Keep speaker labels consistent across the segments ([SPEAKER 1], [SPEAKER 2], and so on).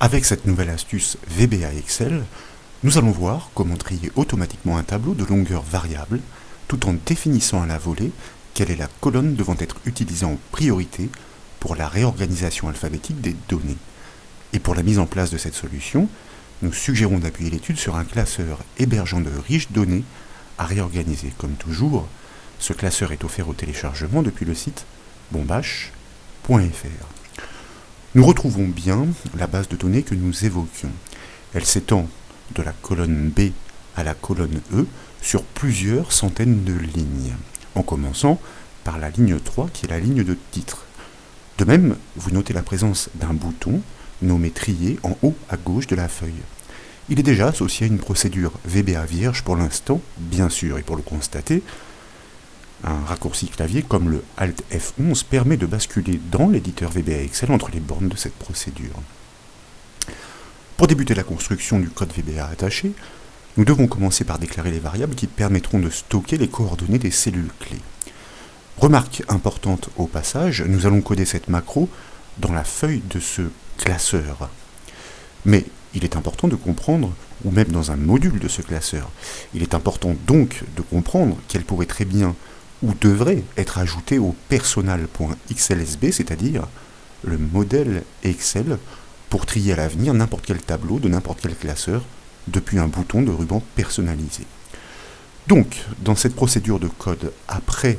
[SPEAKER 1] Avec cette nouvelle astuce VBA Excel, nous allons voir comment trier automatiquement un tableau de longueur variable tout en définissant à la volée quelle est la colonne devant être utilisée en priorité pour la réorganisation alphabétique des données. Et pour la mise en place de cette solution, nous suggérons d'appuyer l'étude sur un classeur hébergeant de riches données à réorganiser. Comme toujours, ce classeur est offert au téléchargement depuis le site bombache.fr. Nous retrouvons bien la base de données que nous évoquions. Elle s'étend de la colonne B à la colonne E sur plusieurs centaines de lignes, en commençant par la ligne 3 qui est la ligne de titre. De même, vous notez la présence d'un bouton nommé trier en haut à gauche de la feuille. Il est déjà associé à une procédure VBA vierge pour l'instant, bien sûr, et pour le constater, un raccourci clavier comme le Alt F11 permet de basculer dans l'éditeur VBA Excel entre les bornes de cette procédure. Pour débuter la construction du code VBA attaché, nous devons commencer par déclarer les variables qui permettront de stocker les coordonnées des cellules clés. Remarque importante au passage, nous allons coder cette macro dans la feuille de ce classeur. Mais il est important de comprendre, ou même dans un module de ce classeur, il est important donc de comprendre qu'elle pourrait très bien ou devrait être ajoutée au personal.xlsb, c'est-à-dire le modèle Excel, pour trier à l'avenir n'importe quel tableau de n'importe quel classeur depuis un bouton de ruban personnalisé. Donc, dans cette procédure de code, après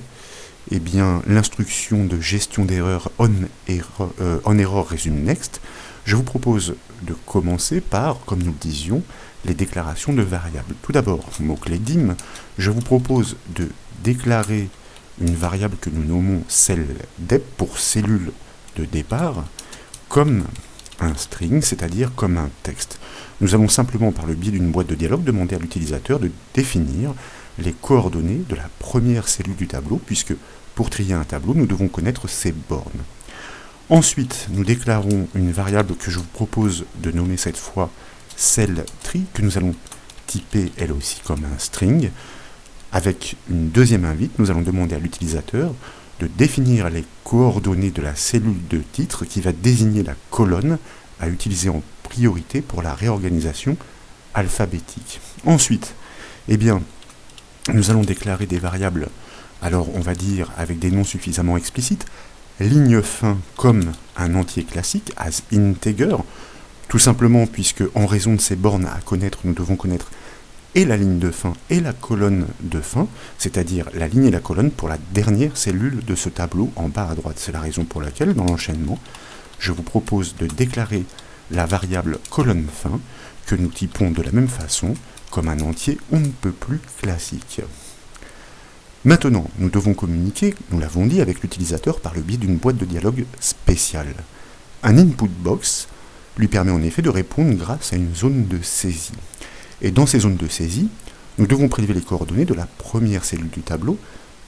[SPEAKER 1] l'instruction de gestion d'erreur on error resume next, je vous propose de commencer par, comme nous le disions, les déclarations de variables. Tout d'abord, mot-clé dim, je vous propose de déclarer une variable que nous nommons celldep pour cellule de départ comme un string, c'est-à-dire comme un texte. Nous allons simplement, par le biais d'une boîte de dialogue, demander à l'utilisateur de définir les coordonnées de la première cellule du tableau, puisque pour trier un tableau, nous devons connaître ses bornes. Ensuite, nous déclarons une variable que je vous propose de nommer cette fois cellTree, que nous allons typer elle aussi comme un string. Avec une deuxième invite, nous allons demander à l'utilisateur de définir les coordonnées de la cellule de titre qui va désigner la colonne à utiliser en priorité pour la réorganisation alphabétique. Ensuite, nous allons déclarer des variables, alors on va dire avec des noms suffisamment explicites, ligne fin comme un entier classique, as integer, tout simplement puisque en raison de ces bornes à connaître, nous devons connaître et la ligne de fin et la colonne de fin, c'est-à-dire la ligne et la colonne pour la dernière cellule de ce tableau en bas à droite. C'est la raison pour laquelle, dans l'enchaînement, je vous propose de déclarer la variable colonne fin, que nous typons de la même façon, comme un entier on ne peut plus classique. Maintenant, nous devons communiquer, nous l'avons dit, avec l'utilisateur par le biais d'une boîte de dialogue spéciale. Un input box lui permet en effet de répondre grâce à une zone de saisie. Et dans ces zones de saisie, nous devons prélever les coordonnées de la première cellule du tableau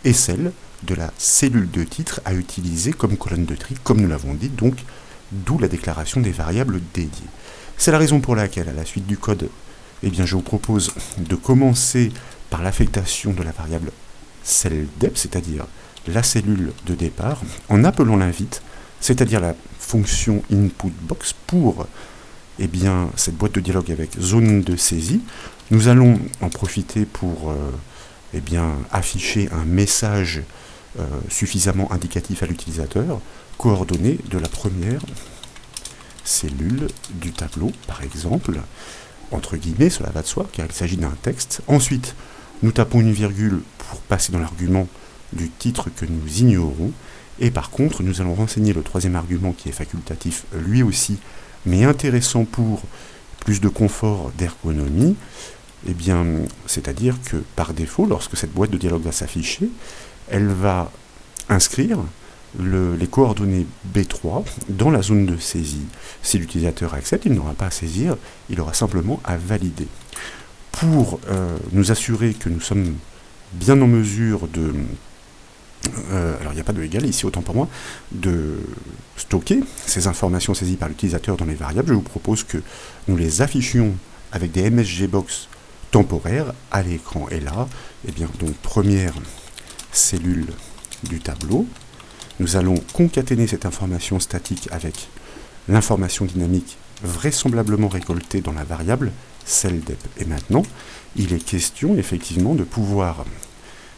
[SPEAKER 1] et celle de la cellule de titre à utiliser comme colonne de tri, comme nous l'avons dit, donc d'où la déclaration des variables dédiées. C'est la raison pour laquelle, à la suite du code, je vous propose de commencer par l'affectation de la variable celldep, c'est-à-dire la cellule de départ, en appelant l'invite, c'est-à-dire la fonction inputBox pour cette boîte de dialogue avec zone de saisie. Nous allons en profiter pour afficher un message suffisamment indicatif à l'utilisateur, coordonnées de la première cellule du tableau, par exemple, entre guillemets, cela va de soi, car il s'agit d'un texte. Ensuite, nous tapons une virgule pour passer dans l'argument du titre que nous ignorons, et par contre, nous allons renseigner le troisième argument qui est facultatif, lui aussi, mais intéressant pour plus de confort d'ergonomie, c'est-à-dire que par défaut, lorsque cette boîte de dialogue va s'afficher, elle va inscrire les coordonnées B3 dans la zone de saisie. Si l'utilisateur accepte, il n'aura pas à saisir, il aura simplement à valider. Pour nous assurer que nous sommes bien en mesure de... alors il n'y a pas de égal ici, autant pour moi, de stocker ces informations saisies par l'utilisateur dans les variables, je vous propose que nous les affichions avec des MSGbox temporaires à l'écran. Et là, donc première cellule du tableau, nous allons concaténer cette information statique avec l'information dynamique vraisemblablement récoltée dans la variable celldep. Et maintenant, il est question effectivement de pouvoir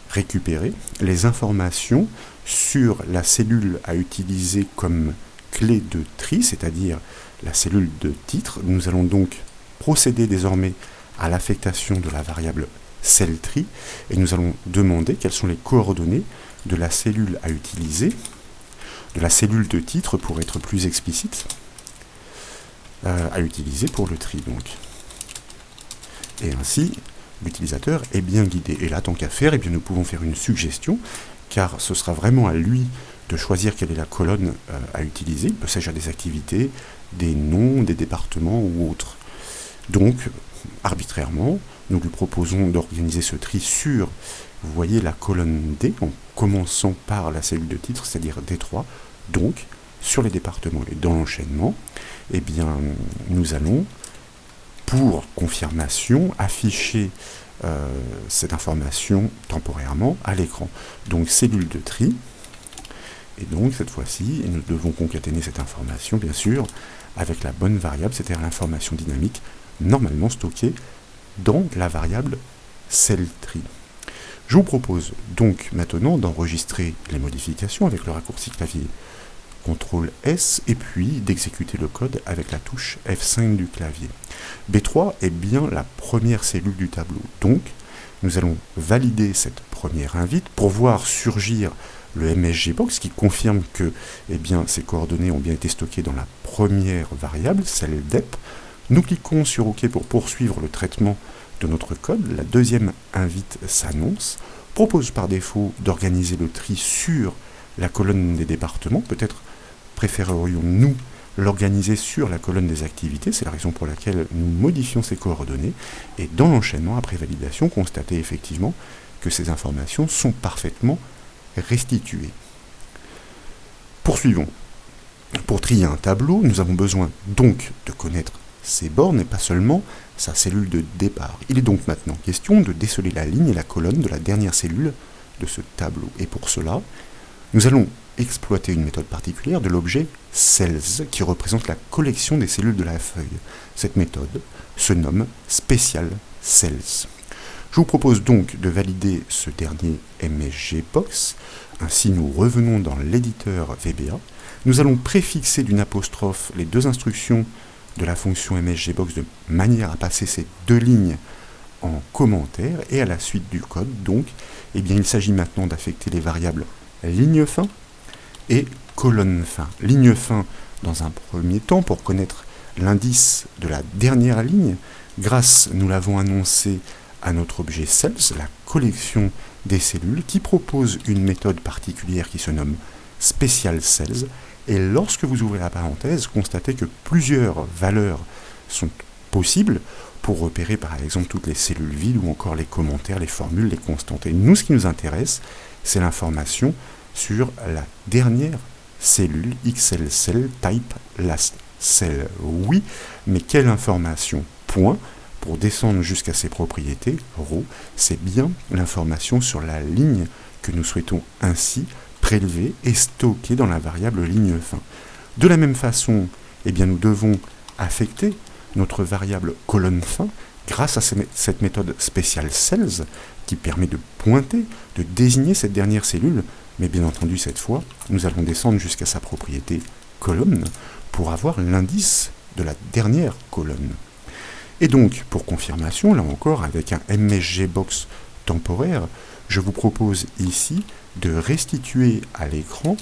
[SPEAKER 1] récupérer les informations sur la cellule à utiliser comme clé de tri, c'est-à-dire la cellule de titre. Nous allons donc procéder désormais à l'affectation de la variable cellTree et nous allons demander quelles sont les coordonnées de la cellule à utiliser, de la cellule de titre pour être plus explicite, à utiliser pour le tri donc. Et ainsi, l'utilisateur est bien guidé. Et là, tant qu'à faire, eh bien, nous pouvons faire une suggestion, car ce sera vraiment à lui de choisir quelle est la colonne à utiliser. Il peut s'agir des activités, des noms, des départements ou autres. Donc, arbitrairement, nous lui proposons d'organiser ce tri sur, vous voyez, la colonne D, en commençant par la cellule de titre, c'est-à-dire D3. Donc, sur les départements et dans l'enchaînement, eh bien, nous allons, pour confirmation, afficher cette information temporairement à l'écran. Donc, cellule de tri. Et donc, cette fois-ci, nous devons concaténer cette information, bien sûr, avec la bonne variable, c'est-à-dire l'information dynamique, normalement stockée dans la variable cellTree. Je vous propose donc maintenant d'enregistrer les modifications avec le raccourci clavier CTRL S et puis d'exécuter le code avec la touche F5 du clavier. B3 est bien la première cellule du tableau. Donc, nous allons valider cette première invite pour voir surgir le MSGBox qui confirme que eh bien, ces coordonnées ont bien été stockées dans la première variable, celldep. Nous cliquons sur OK pour poursuivre le traitement de notre code. La deuxième invite s'annonce, propose par défaut d'organiser le tri sur la colonne des départements. Peut-être préférerions-nous l'organiser sur la colonne des activités. C'est la raison pour laquelle nous modifions ces coordonnées. Et dans l'enchaînement, après validation, constatez effectivement que ces informations sont parfaitement restituées. Poursuivons. Pour trier un tableau, nous avons besoin donc de connaître ses bornes et pas seulement sa cellule de départ. Il est donc maintenant question de déceler la ligne et la colonne de la dernière cellule de ce tableau. Et pour cela, nous allons exploiter une méthode particulière de l'objet cells qui représente la collection des cellules de la feuille. Cette méthode se nomme special_cells. Je vous propose donc de valider ce dernier MSGBox. Ainsi, nous revenons dans l'éditeur VBA. Nous allons préfixer d'une apostrophe les deux instructions de la fonction MSGBox de manière à passer ces deux lignes en commentaire. Et à la suite du code, donc, eh bien, il s'agit maintenant d'affecter les variables ligne fin et colonne fin. Ligne fin dans un premier temps pour connaître l'indice de la dernière ligne grâce, nous l'avons annoncé, à notre objet cells, la collection des cellules, qui propose une méthode particulière qui se nomme special_cells. Et lorsque vous ouvrez la parenthèse, constatez que plusieurs valeurs sont possibles pour repérer par exemple toutes les cellules vides ou encore les commentaires, les formules, les constantes. Et nous, ce qui nous intéresse, c'est l'information sur la dernière cellule, XLCell type last cell. Oui, mais quelle information? Point. Pour descendre jusqu'à ses propriétés, row, c'est bien l'information sur la ligne que nous souhaitons ainsi prélever et stocker dans la variable ligne fin. De la même façon, eh bien, nous devons affecter notre variable colonne fin grâce à cette méthode special_cells qui permet de pointer, de désigner cette dernière cellule, mais bien entendu cette fois, nous allons descendre jusqu'à sa propriété colonne pour avoir l'indice de la dernière colonne. Et donc, pour confirmation, là encore, avec un MSGBox temporaire, je vous propose ici de restituer à l'écran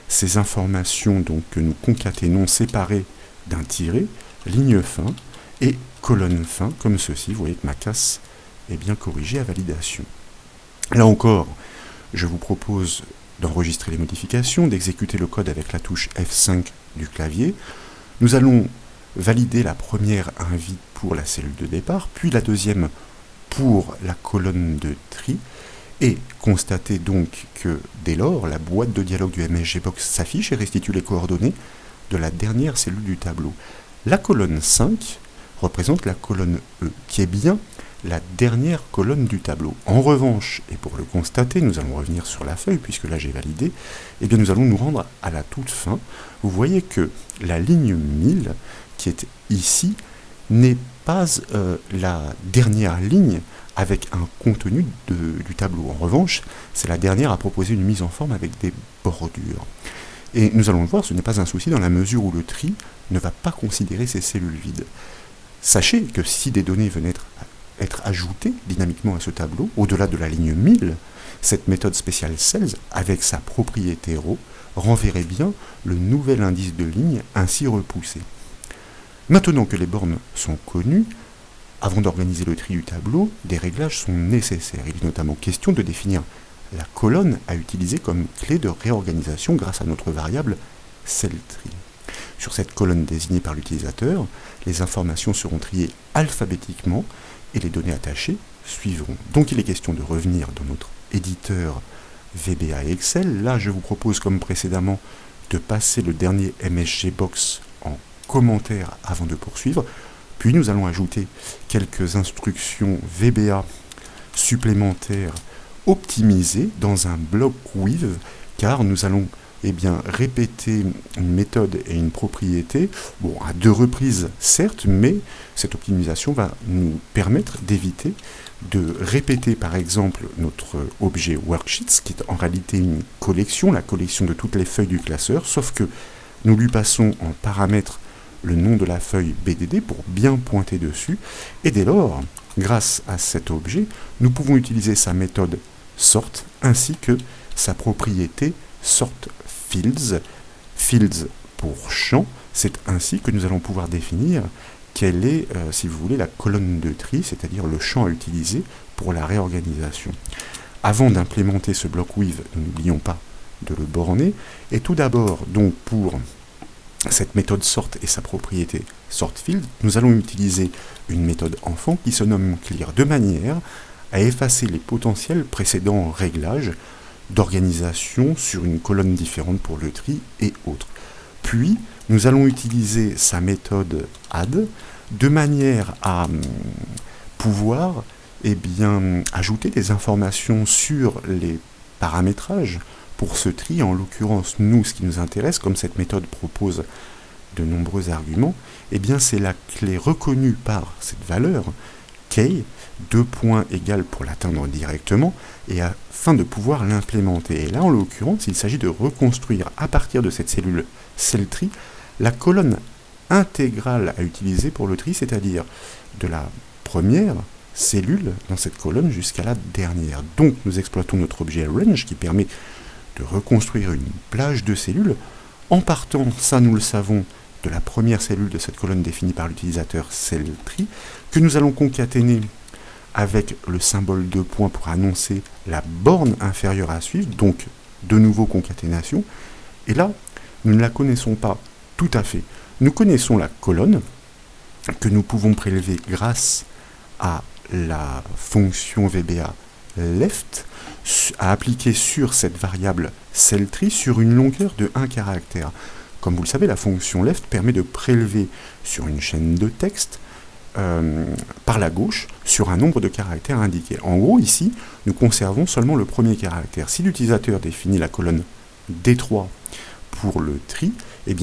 [SPEAKER 1] ces informations donc, que nous concaténons séparées d'un tiret, ligne fin et colonne fin, comme ceci. Vous voyez que ma casse est bien corrigée à validation. Là encore, je vous propose d'enregistrer les modifications, d'exécuter le code avec la touche F5 du clavier. Nous allons valider la première invite pour la cellule de départ, puis la deuxième pour la colonne de tri, et constater donc que dès lors, la boîte de dialogue du MSGBox s'affiche et restitue les coordonnées de la dernière cellule du tableau. La colonne 5 représente la colonne E, qui est bien la dernière colonne du tableau. En revanche, et pour le constater, nous allons revenir sur la feuille, puisque là j'ai validé, eh bien nous allons nous rendre à la toute fin. Vous voyez que la ligne 1000, qui est ici, n'est pas la dernière ligne avec un contenu du tableau. En revanche, c'est la dernière à proposer une mise en forme avec des bordures. Et nous allons le voir, ce n'est pas un souci dans la mesure où le tri ne va pas considérer ces cellules vides. Sachez que si des données venaient être ajoutées dynamiquement à ce tableau, au-delà de la ligne 1000, cette méthode spéciale cells, avec sa propriété row, renverrait bien le nouvel indice de ligne ainsi repoussé. Maintenant que les bornes sont connues, avant d'organiser le tri du tableau, des réglages sont nécessaires. Il est notamment question de définir la colonne à utiliser comme clé de réorganisation grâce à notre variable cellTree. Sur cette colonne désignée par l'utilisateur, les informations seront triées alphabétiquement et les données attachées suivront. Donc il est question de revenir dans notre éditeur VBA et Excel. Là, je vous propose, comme précédemment, de passer le dernier MSGBox en commentaire avant de poursuivre. Puis nous allons ajouter quelques instructions VBA supplémentaires optimisées dans un bloc with, car nous allons répéter une méthode et une propriété, à 2 reprises certes, mais cette optimisation va nous permettre d'éviter de répéter par exemple notre objet worksheets, qui est en réalité une collection, la collection de toutes les feuilles du classeur, sauf que nous lui passons en paramètre le nom de la feuille BDD pour bien pointer dessus, et dès lors, grâce à cet objet, nous pouvons utiliser sa méthode sort ainsi que sa propriété sortFields, fields pour champ. C'est ainsi que nous allons pouvoir définir quelle est, si vous voulez, la colonne de tri, c'est-à-dire le champ à utiliser pour la réorganisation. Avant d'implémenter ce bloc with, nous n'oublions pas de le borner, et tout d'abord, donc pour cette méthode sort et sa propriété sortField, nous allons utiliser une méthode enfant qui se nomme clear, de manière à effacer les potentiels précédents réglages d'organisation sur une colonne différente pour le tri et autres. Puis, nous allons utiliser sa méthode add de manière à pouvoir ajouter des informations sur les paramétrages pour ce tri. En l'occurrence, nous, ce qui nous intéresse, comme cette méthode propose de nombreux arguments, c'est la clé reconnue par cette valeur, key, 2 points égales pour l'atteindre directement, et afin de pouvoir l'implémenter. Et là, en l'occurrence, il s'agit de reconstruire à partir de cette cellule cellTree la colonne intégrale à utiliser pour le tri, c'est-à-dire de la première cellule dans cette colonne jusqu'à la dernière. Donc, nous exploitons notre objet range qui permet de reconstruire une plage de cellules en partant, ça nous le savons, de la première cellule de cette colonne définie par l'utilisateur cellTree, que nous allons concaténer avec le symbole de point pour annoncer la borne inférieure à suivre, donc de nouveau concaténation. Et là, nous ne la connaissons pas tout à fait. Nous connaissons la colonne que nous pouvons prélever grâce à la fonction VBA left à appliquer sur cette variable cellTree sur une longueur de 1 caractère. Comme vous le savez, la fonction left permet de prélever sur une chaîne de texte par la gauche sur un nombre de caractères indiqués. En gros, ici, nous conservons seulement le premier caractère. Si l'utilisateur définit la colonne D3 pour le tri,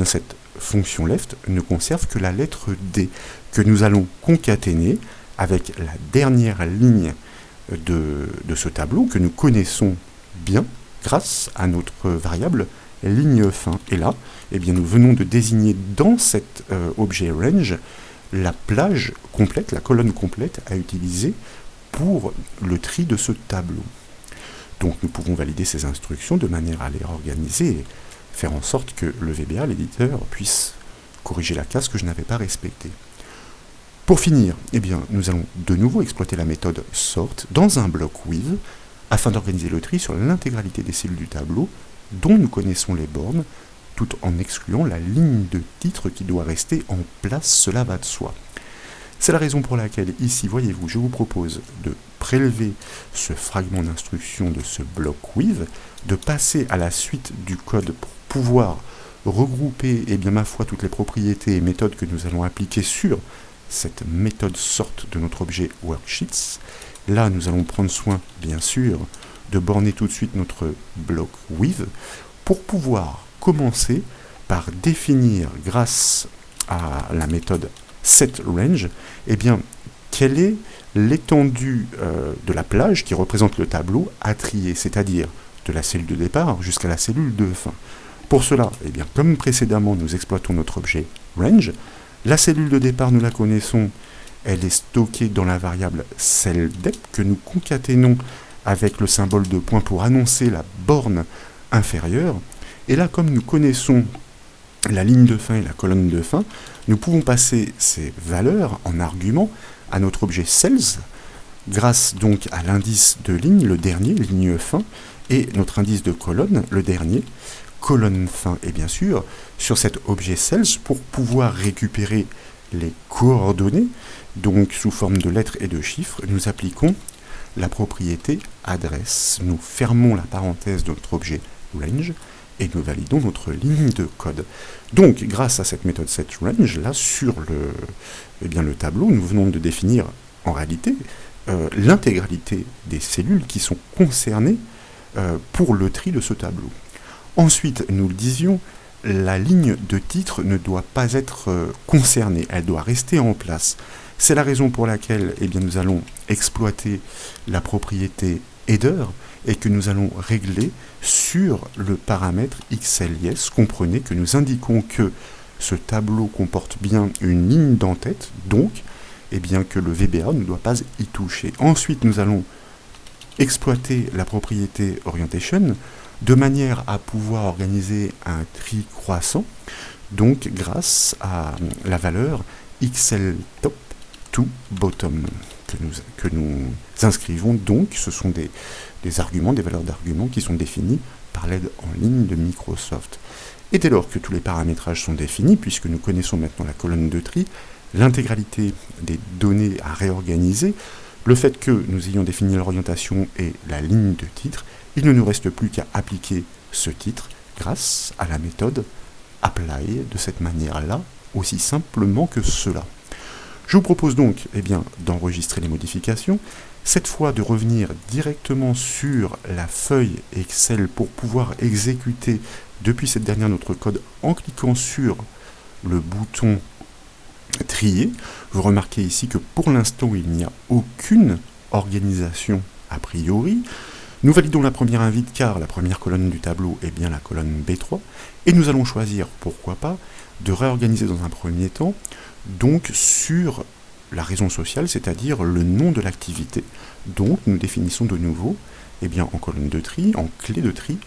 [SPEAKER 1] cette fonction left ne conserve que la lettre D, que nous allons concaténer avec la dernière ligne de ce tableau que nous connaissons bien grâce à notre variable ligne fin. Et là, nous venons de désigner dans cet objet range la plage complète, la colonne complète à utiliser pour le tri de ce tableau. Donc nous pouvons valider ces instructions de manière à les réorganiser et faire en sorte que le VBA, l'éditeur, puisse corriger la case que je n'avais pas respectée. Pour finir, nous allons de nouveau exploiter la méthode sort dans un bloc with afin d'organiser le tri sur l'intégralité des cellules du tableau dont nous connaissons les bornes, tout en excluant la ligne de titre qui doit rester en place, cela va de soi. C'est la raison pour laquelle ici, voyez-vous, je vous propose de prélever ce fragment d'instruction de ce bloc with, de passer à la suite du code pour pouvoir regrouper, ma foi, toutes les propriétés et méthodes que nous allons appliquer sur cette méthode sort de notre objet worksheets. Là, nous allons prendre soin, bien sûr, de borner tout de suite notre bloc with pour pouvoir commencer par définir, grâce à la méthode setRange, eh bien, quelle est l'étendue de la plage qui représente le tableau à trier, c'est-à-dire de la cellule de départ jusqu'à la cellule de fin. Pour cela, eh bien, comme précédemment, nous exploitons notre objet range. La cellule de départ, nous la connaissons, elle est stockée dans la variable celldep que nous concaténons avec le symbole de point pour annoncer la borne inférieure. Et là, comme nous connaissons la ligne de fin et la colonne de fin, nous pouvons passer ces valeurs en argument à notre objet cells, grâce donc à l'indice de ligne, le dernier, ligne fin, et notre indice de colonne, le dernier, colonne fin, et bien sûr, sur cet objet cells, pour pouvoir récupérer les coordonnées, donc sous forme de lettres et de chiffres, nous appliquons la propriété adresse. Nous fermons la parenthèse de notre objet range et nous validons notre ligne de code. Donc, grâce à cette méthode setRange, là, sur le tableau, nous venons de définir, en réalité, l'intégralité des cellules qui sont concernées pour le tri de ce tableau. Ensuite, nous le disions, la ligne de titre ne doit pas être concernée, elle doit rester en place. C'est la raison pour laquelle nous allons exploiter la propriété header et que nous allons régler sur le paramètre xls. Comprenez que nous indiquons que ce tableau comporte bien une ligne d'entête, donc que le VBA ne doit pas y toucher. Ensuite, nous allons exploiter la propriété orientation de manière à pouvoir organiser un tri croissant, donc grâce à la valeur xlTop to bottom que nous inscrivons. Donc ce sont des arguments, des valeurs d'arguments qui sont définis par l'aide en ligne de Microsoft. Et dès lors que tous les paramétrages sont définis, puisque nous connaissons maintenant la colonne de tri, l'intégralité des données à réorganiser, le fait que nous ayons défini l'orientation et la ligne de titre, il ne nous reste plus qu'à appliquer ce titre grâce à la méthode apply de cette manière-là, aussi simplement que cela. Je vous propose donc d'enregistrer les modifications, cette fois de revenir directement sur la feuille Excel pour pouvoir exécuter depuis cette dernière notre code en cliquant sur le bouton trier. Vous remarquez ici que pour l'instant il n'y a aucune organisation a priori. Nous validons la première invite car la première colonne du tableau est bien la colonne B3 et nous allons choisir, pourquoi pas, de réorganiser dans un premier temps donc sur la raison sociale, c'est-à-dire le nom de l'activité. Donc nous définissons de nouveau en colonne de tri, en clé de tri,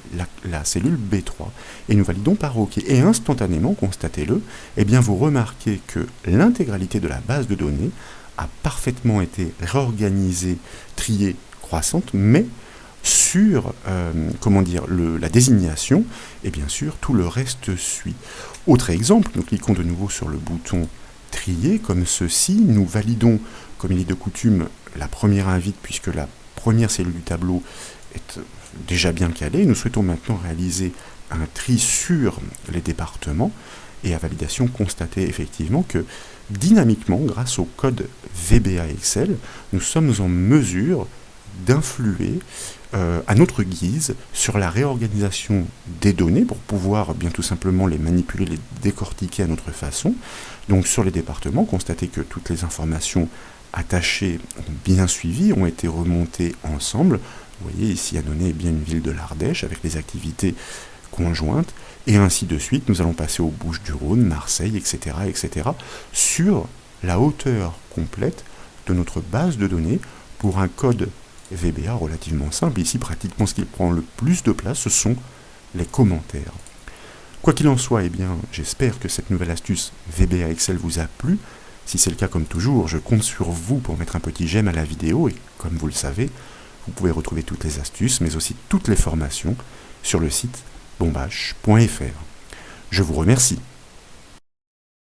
[SPEAKER 1] la cellule B3. Et nous validons par OK. Et instantanément, constatez-le, vous remarquez que l'intégralité de la base de données a parfaitement été réorganisée, triée, croissante, mais sur la désignation, et bien sûr, tout le reste suit. Autre exemple, nous cliquons de nouveau sur le bouton trier, comme ceci, nous validons, comme il est de coutume, la première invite, puisque la première cellule du tableau est déjà bien calée. Nous souhaitons maintenant réaliser un tri sur les départements, et à validation, constater effectivement que dynamiquement, grâce au code VBA Excel, nous sommes en mesure d'influer à notre guise sur la réorganisation des données pour pouvoir bien tout simplement les manipuler, les décortiquer à notre façon. Donc sur les départements, constatez que toutes les informations attachées ont bien suivi, ont été remontées ensemble. Vous voyez ici à donner bien une ville de l'Ardèche avec les activités conjointes, et ainsi de suite. Nous allons passer aux Bouches-du-Rhône, Marseille, etc., sur la hauteur complète de notre base de données pour un code VBA relativement simple. Ici, pratiquement, ce qui prend le plus de place, ce sont les commentaires. Quoi qu'il en soit, j'espère que cette nouvelle astuce VBA Excel vous a plu. Si c'est le cas, comme toujours, je compte sur vous pour mettre un petit j'aime à la vidéo, et comme vous le savez, vous pouvez retrouver toutes les astuces, mais aussi toutes les formations sur le site bombache.fr. Je vous remercie.